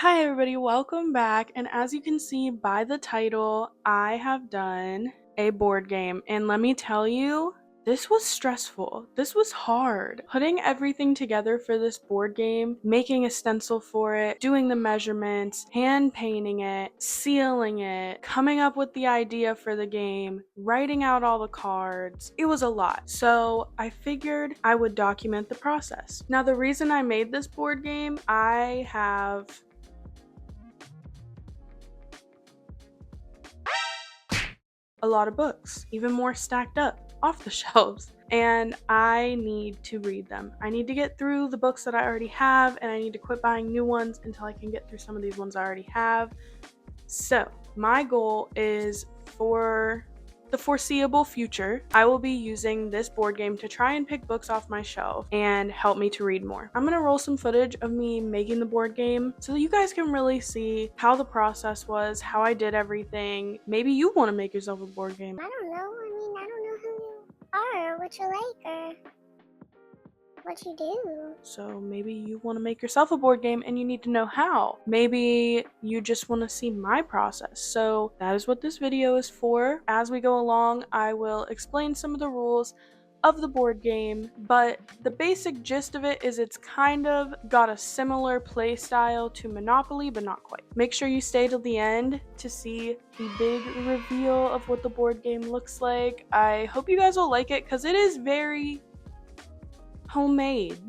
Hi everybody, welcome back. And as you can see by the title, I have done a board game. And let me tell you, this was stressful. This was hard. Putting everything together for this board game, making a stencil for it, doing the measurements, hand painting it, sealing it, coming up with the idea for the game, writing out all the cards. It was a lot. So I figured I would document the process. Now, the reason I made this board game, I have a lot of books, even more stacked up off the shelves, and I need to read them. I need to get through the books that I already have, and I need to quit buying new ones until I can get through some of these ones I already have. So my goal is for the foreseeable future, I will be using this board game to try and pick books off my shelf and help me to read more. I'm gonna roll some footage of me making the board game so that you guys can really see how the process was, how I did everything. Maybe you want to make yourself a board game. I don't know. I don't know who you are, what you like, or what you do. So maybe you want to make yourself a board game and you need to know how. Maybe you just want to see my process. So that is what this video is for. As we go along, I will explain some of the rules of the board game, but the basic gist of it is it's kind of got a similar play style to Monopoly, but not quite. Make sure you stay till the end to see the big reveal of what the board game looks like. I hope you guys will like it because it is very homemade.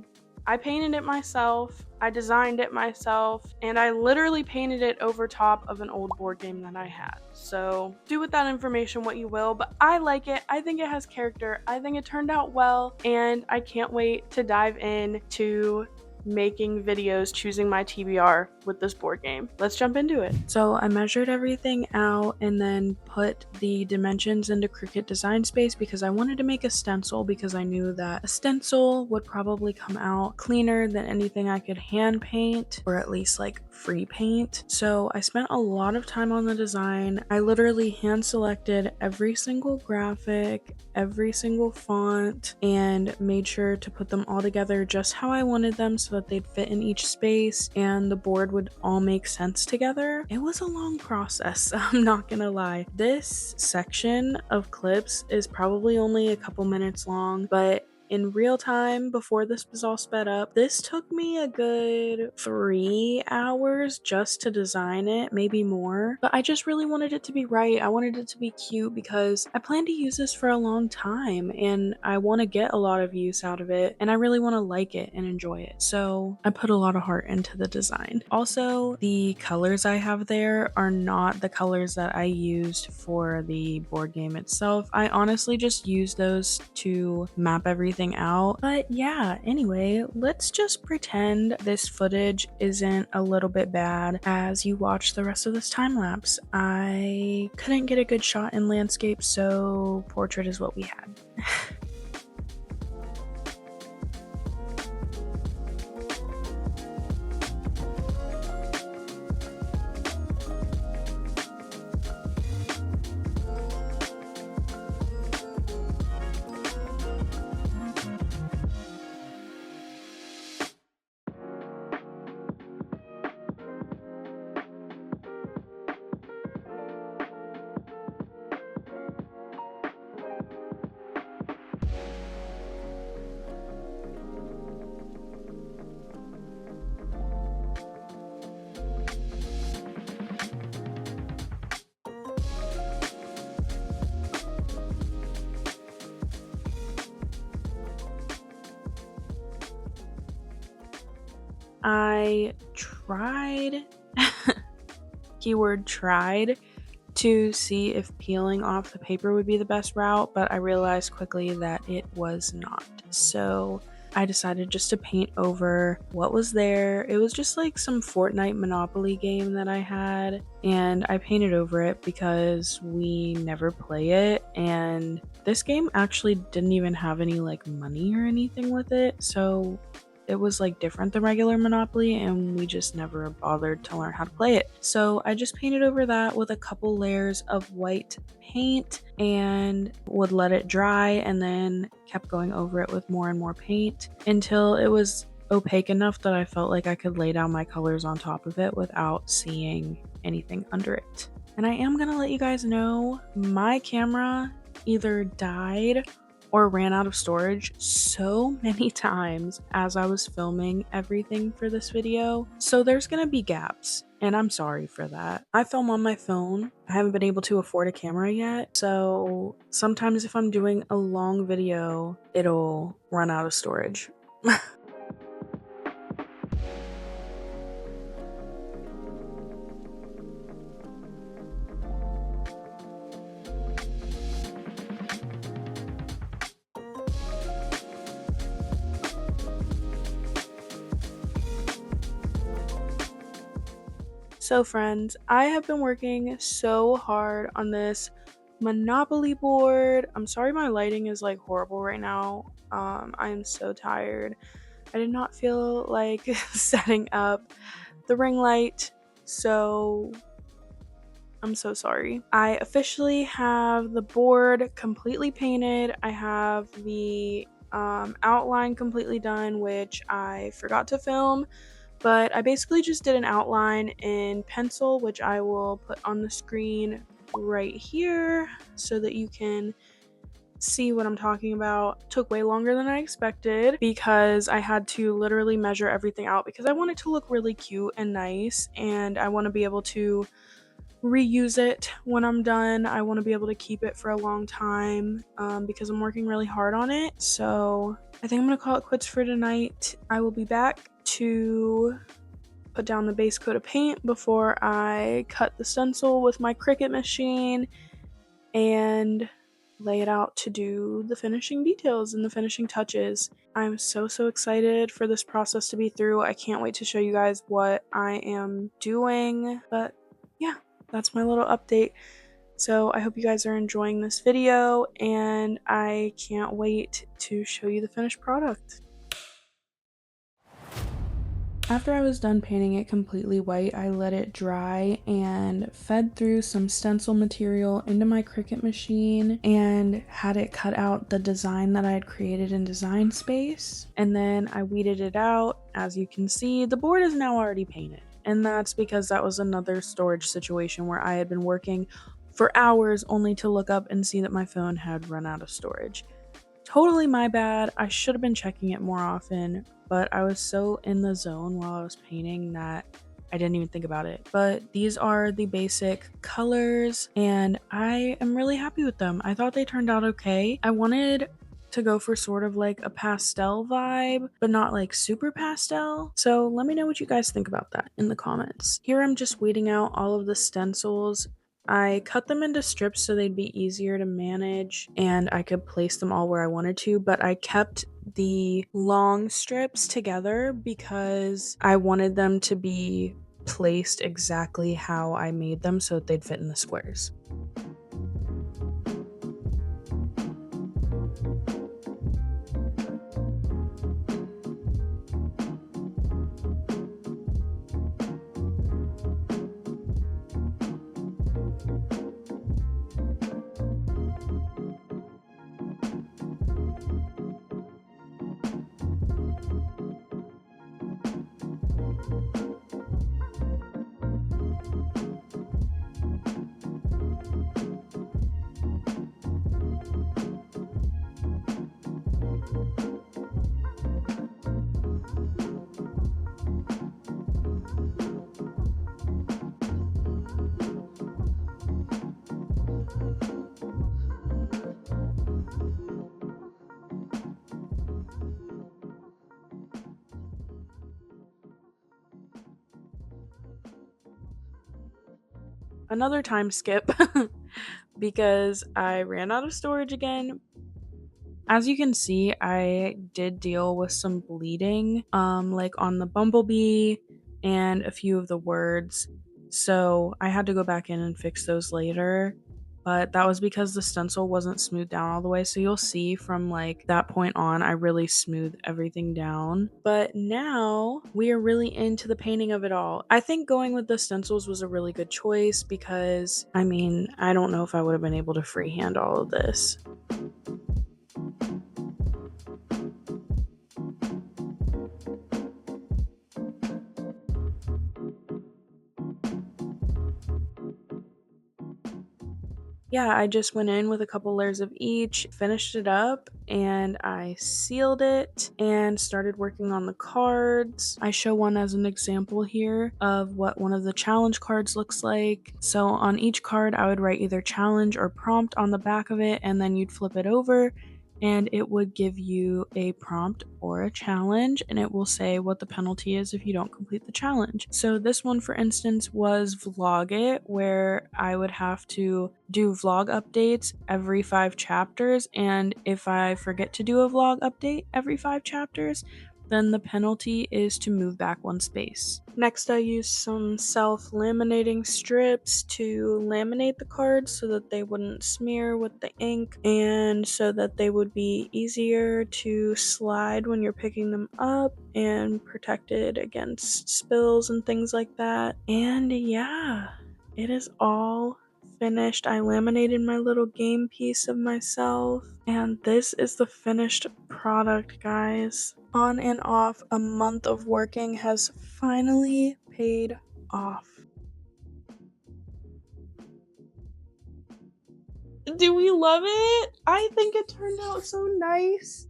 I painted it myself, I designed it myself, and I literally painted it over top of an old board game that I had. So do with that information what you will, but I like it. I think it has character. I think it turned out well, and I can't wait to dive in to making videos choosing my TBR with this board game. Let's jump into it. So I measured everything out and then put the dimensions into Cricut Design Space because I wanted to make a stencil because I knew that a stencil would probably come out cleaner than anything I could hand paint, or at least like free paint. So I spent a lot of time on the design. I literally hand selected every single graphic, every single font, and made sure to put them all together just how I wanted them so that they'd fit in each space and the board would all make sense together. It was a long process, I'm not gonna lie. This section of clips is probably only a couple minutes long, but in real time, before this was all sped up, this took me a good 3 hours just to design it, maybe more. But I just really wanted it to be right. I wanted it to be cute because I plan to use this for a long time and I want to get a lot of use out of it and I really want to like it and enjoy it. So I put a lot of heart into the design. Also, the colors I have there are not the colors that I used for the board game itself. I honestly just used those to map everything out. But yeah, anyway, let's just pretend this footage isn't a little bit bad as you watch the rest of this time lapse. I couldn't get a good shot in landscape, so portrait is what we had. I tried, keyword tried, to see if peeling off the paper would be the best route, but I realized quickly that it was not. So I decided just to paint over what was there. It was just like some Fortnite Monopoly game that I had, and I painted over it because we never play it, and this game actually didn't even have any like money or anything with it, so it was like different than regular Monopoly and we just never bothered to learn how to play it. So I just painted over that with a couple layers of white paint and would let it dry and then kept going over it with more and more paint until it was opaque enough that I felt like I could lay down my colors on top of it without seeing anything under it. And I am gonna let you guys know my camera either died or ran out of storage so many times as I was filming everything for this video. So there's gonna be gaps, and I'm sorry for that. I film on my phone. I haven't been able to afford a camera yet, so sometimes if I'm doing a long video, it'll run out of storage. So friends, I have been working so hard on this Monopoly board. I'm sorry my lighting is like horrible right now. I am so tired. I did not feel like setting up the ring light, so I'm so sorry. I officially have the board completely painted. I have the outline completely done, which I forgot to film. But I basically just did an outline in pencil, which I will put on the screen right here so that you can see what I'm talking about. Took way longer than I expected because I had to literally measure everything out because I want it to look really cute and nice, and I want to be able to reuse it when I'm done. I want to be able to keep it for a long time because I'm working really hard on it. So I think I'm going to call it quits for tonight. I will be back to put down the base coat of paint before I cut the stencil with my Cricut machine and lay it out to do the finishing details and the finishing touches. I'm so excited for this process to be through. I can't wait to show you guys what I am doing. But yeah, that's my little update. So I hope you guys are enjoying this video, and I can't wait to show you the finished product. After I was done painting it completely white, I let it dry and fed through some stencil material into my Cricut machine and had it cut out the design that I had created in Design Space. And then I weeded it out. As you can see, the board is now already painted. And that's because that was another storage situation where I had been working for hours only to look up and see that my phone had run out of storage. Totally my bad. I should have been checking it more often, but I was so in the zone while I was painting that I didn't even think about it. But these are the basic colors, and I am really happy with them. I thought they turned out okay. I wanted to go for sort of like a pastel vibe, but not like super pastel. So let me know what you guys think about that in the comments. Here I'm just weeding out all of the stencils. I cut them into strips so they'd be easier to manage and I could place them all where I wanted to, but I kept the long strips together because I wanted them to be placed exactly how I made them so that they'd fit in the squares. Another time skip because I ran out of storage again. As you can see, I did deal with some bleeding, like on the bumblebee and a few of the words. So I had to go back in and fix those later. But that was because the stencil wasn't smoothed down all the way. So you'll see from like that point on, I really smoothed everything down. But now we are really into the painting of it all. I think going with the stencils was a really good choice because, I mean, I don't know if I would have been able to freehand all of this. yeah, I just went in with a couple layers of each, finished it up, and I sealed it and started working on the cards. I show one as an example here of what one of the challenge cards looks like. So on each card, I would write either challenge or prompt on the back of it, and then you'd flip it over and it would give you a prompt or a challenge, and it will say what the penalty is if you don't complete the challenge. So this one, for instance, was Vlog It, where I would have to do vlog updates every 5 chapters, and if I forget to do a vlog update every 5 chapters, then the penalty is to move back 1 space. Next, I used some self-laminating strips to laminate the cards so that they wouldn't smear with the ink and so that they would be easier to slide when you're picking them up and protected against spills and things like that. And yeah, it is all finished. I laminated my little game piece of myself, and this is the finished product, guys. On and off, a month of working has finally paid off. Do we love it? I think it turned out so nice.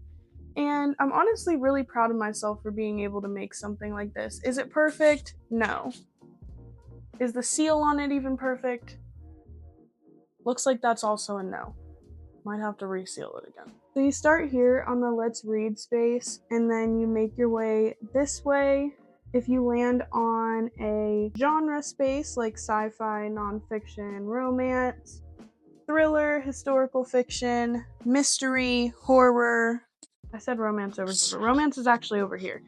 And I'm honestly really proud of myself for being able to make something like this. Is it perfect? No. Is the seal on it even perfect? Looks like that's also a no. Might have to reseal it again. So you start here on the let's read space, and then you make your way this way. If you land on a genre space like sci-fi, nonfiction, romance, thriller, historical fiction, mystery, horror. I said romance over here, but romance is actually over here.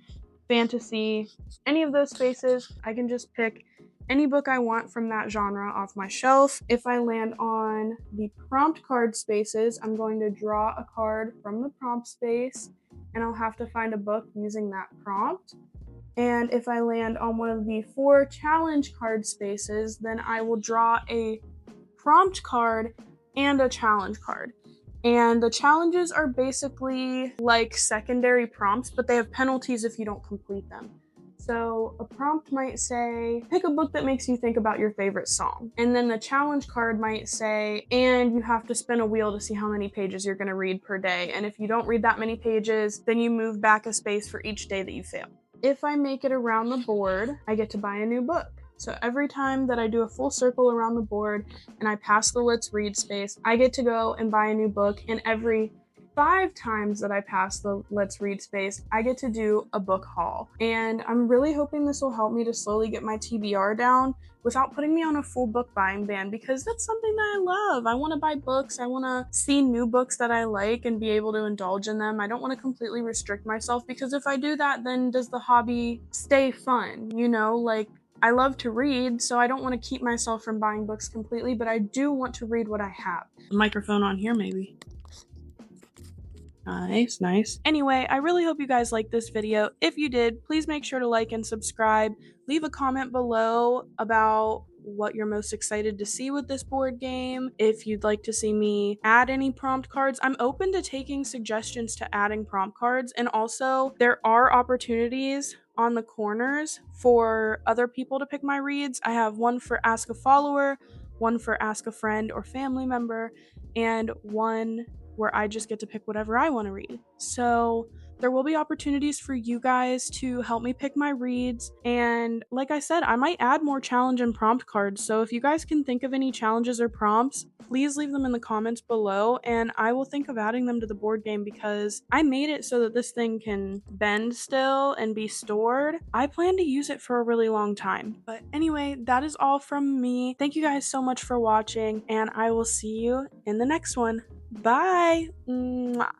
Fantasy, any of those spaces, I can just pick any book I want from that genre off my shelf. If I land on the prompt card spaces, I'm going to draw a card from the prompt space, and I'll have to find a book using that prompt. And if I land on one of the 4 challenge card spaces, then I will draw a prompt card and a challenge card. And the challenges are basically like secondary prompts, but they have penalties if you don't complete them. So a prompt might say, pick a book that makes you think about your favorite song. And then the challenge card might say, and you have to spin a wheel to see how many pages you're gonna read per day. And if you don't read that many pages, then you move back a space for each day that you fail. If I make it around the board, I get to buy a new book. So every time that I do a full circle around the board and I pass the let's read space, I get to go and buy a new book, and every 5 times that I pass the let's read space, I get to do a book haul. And I'm really hoping this will help me to slowly get my TBR down without putting me on a full book buying ban, because that's something that I love. I want to buy books. I want to see new books that I like and be able to indulge in them. I don't want to completely restrict myself, because if I do that, then does the hobby stay fun? You know, like, I love to read, so I don't want to keep myself from buying books completely, but I do want to read what I have. A microphone on here, maybe. Nice, nice. Anyway, I really hope you guys liked this video. If you did, please make sure to like and subscribe. Leave a comment below about what you're most excited to see with this board game. If you'd like to see me add any prompt cards, I'm open to taking suggestions to adding prompt cards. And also, there are opportunities on the corners for other people to pick my reads. I have one for Ask a Follower, one for Ask a Friend or Family Member, and one where I just get to pick whatever I want to read. So there will be opportunities for you guys to help me pick my reads. And like I said, I might add more challenge and prompt cards. So if you guys can think of any challenges or prompts, please leave them in the comments below, and I will think of adding them to the board game, because I made it so that this thing can bend still and be stored. I plan to use it for a really long time. But anyway, that is all from me. Thank you guys so much for watching, and I will see you in the next one. Bye. Mwah.